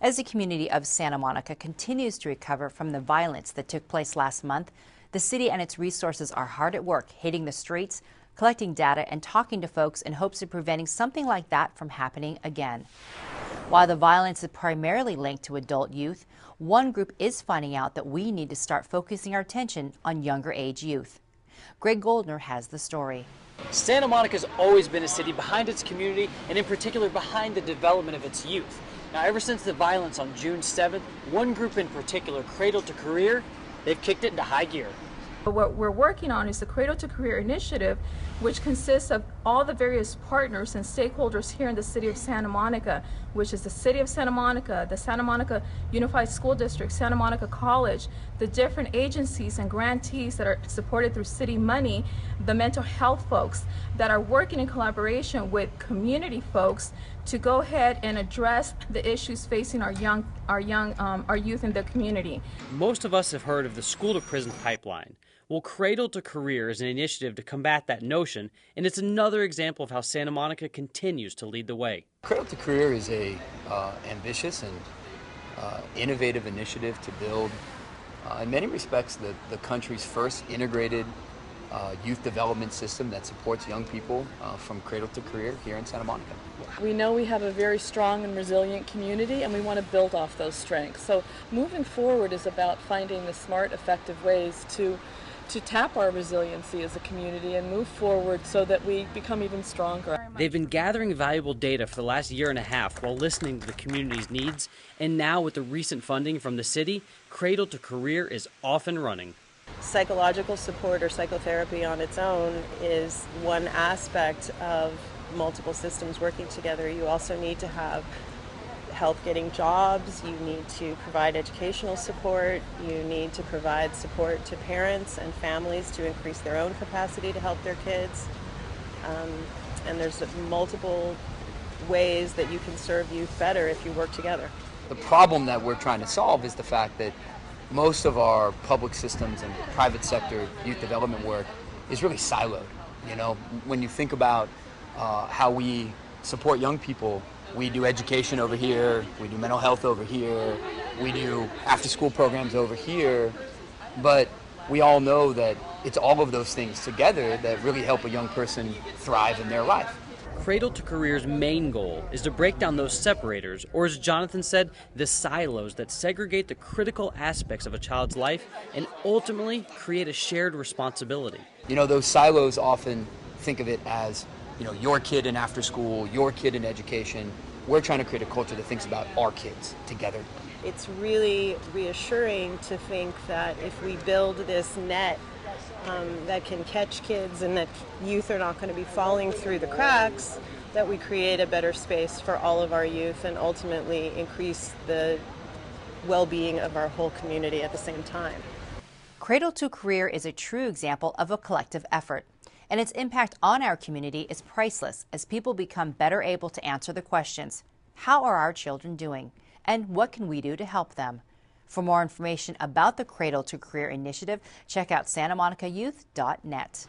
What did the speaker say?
As the community of Santa Monica continues to recover from the violence that took place last month, the city and its resources are hard at work hitting the streets, collecting data, and talking to folks in hopes of preventing something like that from happening again. While the violence is primarily linked to adult youth, one group is finding out that we need to start focusing our attention on younger age youth. GOLDNER has the story. Santa Monica's always been a city behind its community, and in particular behind the development of its youth. Now, ever since the violence on June 7th, one group in particular, Cradle to Career, they've kicked it into high gear. What we're working on is the Cradle to Career initiative, which consists of all the various partners and stakeholders here in the city of Santa Monica, which is the city of Santa Monica, the Santa Monica Unified School District, Santa Monica College, the different agencies and grantees that are supported through city money, the mental health folks that are working in collaboration with community folks to go ahead and address the issues facing our youth in the community. Most of us have heard of the school to prison pipeline. Well, Cradle to Career is an initiative to combat that notion, and it's another example of how Santa Monica continues to lead the way. Cradle to Career is a ambitious and innovative initiative to build, in many respects, the country's first integrated youth development system that supports young people from cradle to career here in Santa Monica. We know we have a very strong and resilient community, and we want to build off those strengths. So moving forward is about finding the smart, effective ways to tap our resiliency as a community and move forward so that we become even stronger. They've been gathering valuable data for the last year and a half while listening to the community's needs, and now with the recent funding from the city, Cradle to Career is off and running. Psychological support or psychotherapy on its own is one aspect of multiple systems working together. You also need to have help getting jobs, you need to provide educational support, you need to provide support to parents and families to increase their own capacity to help their kids. And there's multiple ways that you can serve youth better if you work together. The problem that we're trying to solve is the fact that most of our public systems and private sector youth development work is really siloed. You know, when you think about how we support young people, we do education over here, we do mental health over here, we do after-school programs over here, but we all know that it's all of those things together that really help a young person thrive in their life. Cradle to Career's main goal is to break down those separators, or as Jonathan said, the silos that segregate the critical aspects of a child's life and ultimately create a shared responsibility. You know, those silos often think of it as, you know, your kid in after school, your kid in education. We're trying to create a culture that thinks about our kids together. It's really reassuring to think that if we build this net that can catch kids and that youth are not going to be falling through the cracks, that we create a better space for all of our youth and ultimately increase the well-being of our whole community at the same time. Cradle to Career is a true example of a collective effort, and its impact on our community is priceless as people become better able to answer the questions: how are our children doing, and what can we do to help them? For more information about the Cradle to Career initiative, check out santamonicayouth.net.